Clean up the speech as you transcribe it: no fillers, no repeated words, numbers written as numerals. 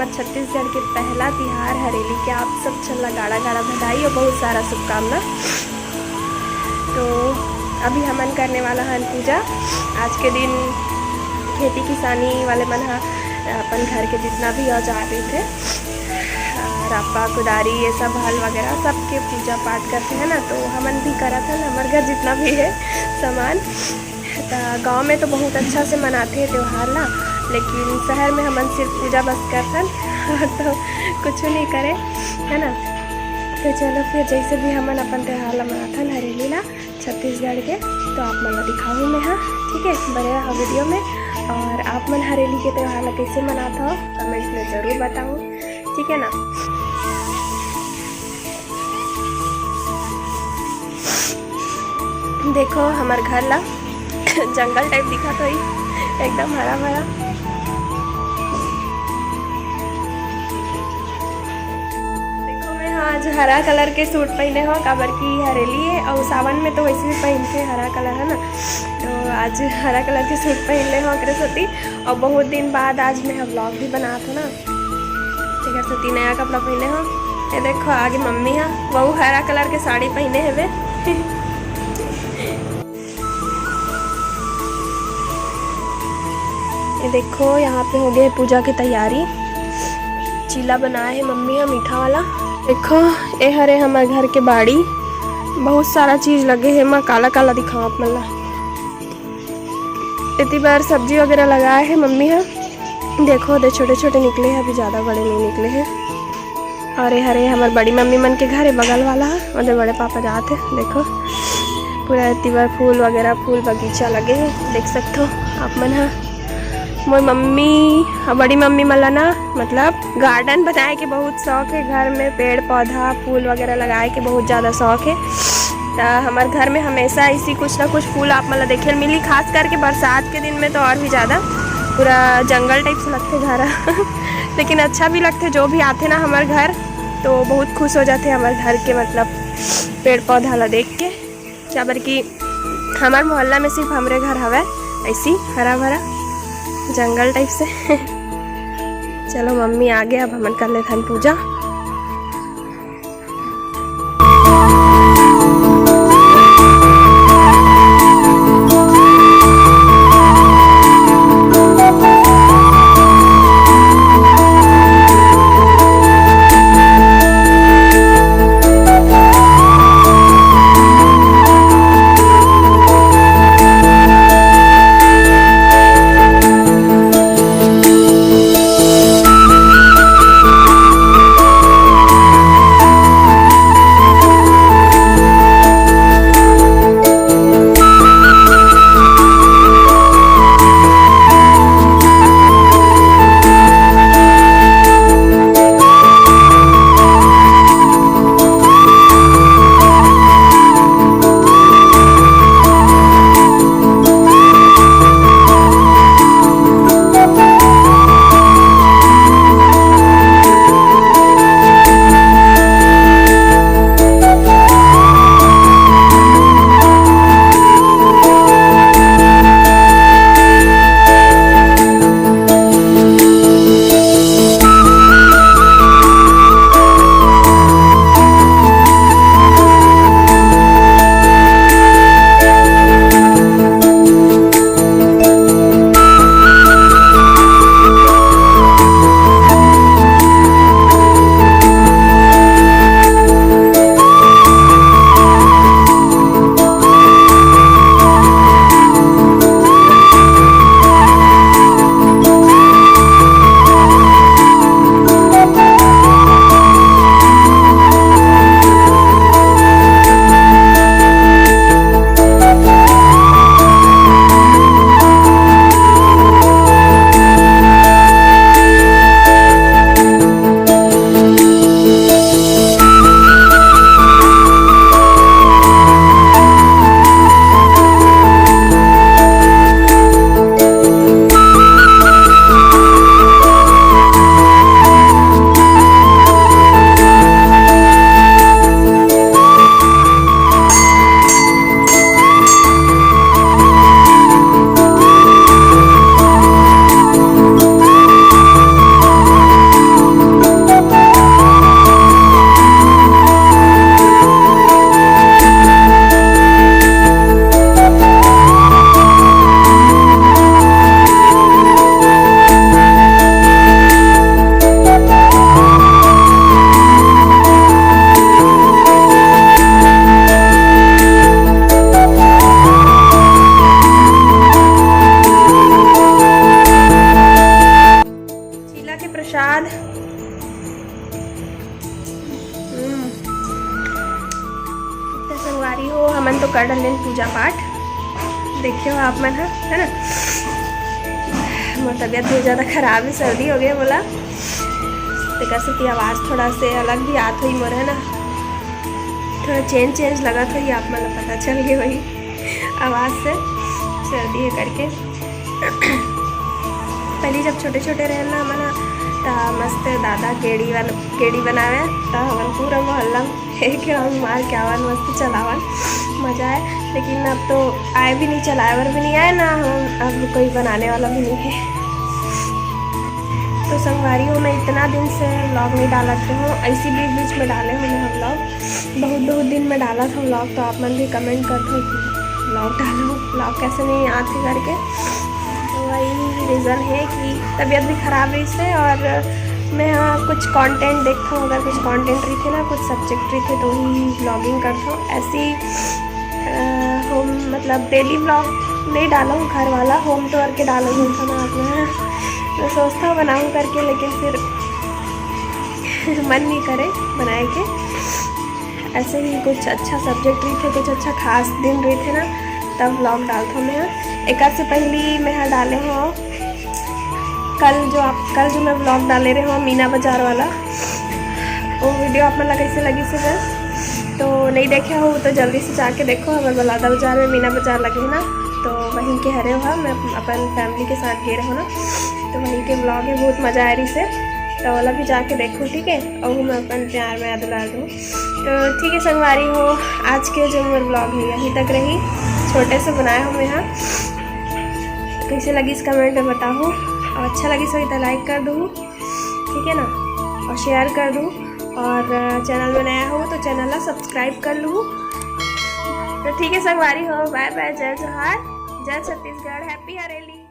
हमारे छत्तीसगढ़ के पहला तिहार हरेली के आप सब चला गाड़ा गाड़ा बधाई और बहुत सारा शुभकामना। तो अभी हमन करने वाला हन पूजा। आज के दिन खेती किसानी वाले मन अपन घर के जितना भी औजार रहे थे, रापा कुदारी ये सब हल वगैरह सबके पूजा पाठ करते हैं ना, तो हमन भी करा था। हमारे घर जितना भी है सामान, तो गांव में तो बहुत अच्छा से मनाते हैं त्यौहार ना, लेकिन शहर में हमन सिर्फ पूजा बस करते तो कुछ नहीं करे है ना। तो चलो फिर जैसे भी हमन अपन त्यौहार ला मनाथन हरेली ला छत्तीसगढ़ के, तो आप मन ला दिखाऊँ मैं। हाँ ठीक है, बने रहा वीडियो में। और आप मन हरेली के त्यौहार ला कैसे मनाता हो कमेंट में ज़रूर बताओ, ठीक है ना। देखो हमारे घर ला जंगल टाइप दिखा तो एकदम हरा भरा। देखो मैं आज हरा कलर के सूट पहने हो, काबर की हरेली है और सावन में तो वैसे भी पहनते हरा कलर है ना, तो आज हरा कलर के सूट पहन ले हो सरस्वती। और बहुत दिन बाद आज मैं व्लॉग भी बना था ना, सरस्वती नया कपड़ा पहने हो। ये देखो आगे मम्मी है, वो हरा कलर के साड़ी पहने है वे ये देखो यहाँ पे हो गए पूजा की तैयारी। चीला बनाया है मम्मी है मीठा वाला। देखो ये हरे हमारे घर के बाड़ी, बहुत सारा चीज लगे है। मैं काला काला दिखाऊँ आप मला। इतनी बार सब्जी वगैरह लगाए है मम्मी है। देखो दे छोटे छोटे निकले हैं, अभी ज़्यादा बड़े नहीं निकले हैं। और ये हरे हमारे बड़ी मम्मी मन के घर है बगल वाला है, और बड़े पापा जाते देखो पूरा इतनी बार फूल वगैरह फूल बगीचा लगे हैं, देख सकते हो आप मन। है मोर मम्मी बड़ी मम्मी मला ना मतलब गार्डन बनाए के बहुत शौक है। घर में पेड़ पौधा फूल वगैरह लगाए के बहुत ज़्यादा शौक है। तो हमारे घर में हमेशा इसी कुछ ना कुछ फूल आप मतलब देखे मिली, खास करके बरसात के दिन में तो और भी ज़्यादा पूरा जंगल टाइप से लगते घर लेकिन अच्छा भी लगते, जो भी आते ना हमारे घर तो बहुत खुश हो जाते हमारे घर के मतलब पेड़ पौधा ला देख के। चाबर कि हमारे मोहल्ला में सिर्फ हमारे घर हवा ऐसी हरा भरा जंगल टाइप से चलो मम्मी आ गए, अब हम कर लेते हैं पूजा। संगवारी हो हमन तो कर डालें पूजा पाठ, देखियो आप मन है ना। मोर तबीयत बहुत ज़्यादा खराब है, सर्दी हो गया बोला तो से आवाज़ थोड़ा से अलग भी आत हुई मोर है ना, थोड़ा चेंज लगा था, ये आप मतलब पता चल गई वही आवाज़ से सर्दी है करके। पहले जब छोटे छोटे रहे ना हमारा तो मस्त दादा केड़ी बनावे तो हमन पूरा मोहल्ला एक राउंड मार के आवन, मस्त चलावन, मज़ा आए। लेकिन अब तो आए भी नहीं, चलावर भी नहीं आए ना, हम अब कोई बनाने वाला भी नहीं है। तो संगवारी हूँ मैं इतना दिन से व्लॉग नहीं डाला हूँ, ऐसी बीच में डाले हूँ मैं व्लॉग, बहुत दिन में डाला था व्लॉग। तो आप मन भी कमेंट करते हो कि व्लॉग डालो, व्लॉग कैसे नहीं आते करके। तो वही रीज़न है कि तबीयत भी ख़राब रही से, और मैं कुछ कंटेंट देखता हूँ, अगर कुछ कंटेंट रही थे ना, कुछ सब्जेक्ट रही थे तो ही व्लॉगिंग करता हूँ। ऐसी होम मतलब डेली व्लॉग नहीं डाला हूँ, घर वाला होम टूर के डाला हूँ खाना अपना, मैं सोचता हूँ बनाऊँ करके, लेकिन फिर मन नहीं करे बनाए के। ऐसे ही कुछ अच्छा सब्जेक्ट रही थे, कुछ अच्छा खास दिन रही थे ना, तब व्लॉग डालता हूँ मैं। एक से पहले मैं डाले हूँ कल जो मैं व्लॉग डाले रहे हूँ मीना बाज़ार वाला, वो वीडियो आप मतलब कैसे लगी से बस तो नहीं देखे हो तो जल्दी से जाके देखो। हमारे बलौदा बाज़ार में मीना बाज़ार लगे है ना, तो वहीं के हरे हुआ मैं अपन फैमिली के साथ गए रहो ना, तो वहीं के व्लॉग है, बहुत मज़ा आ रही से, तो वाला भी जाके देखो ठीक है। और मैं अपन प्यार में याद डाल दूँ तो ठीक है। संगवारी हो आज के जो मेरे व्लॉग है यहीं तक रही, छोटे से बनाया हूँ मैं यहाँ, कैसे लगी इस कमेंट में बताओ, और अच्छा लगी सो तो लाइक कर दूँ ठीक है ना, और शेयर कर दूँ, और चैनल में नया हो तो चैनल ला सब्सक्राइब कर लूँ। तो ठीक है संगवारी हो, बाय बाय, जय जोहार, जय छत्तीसगढ़, हैप्पी हरेली।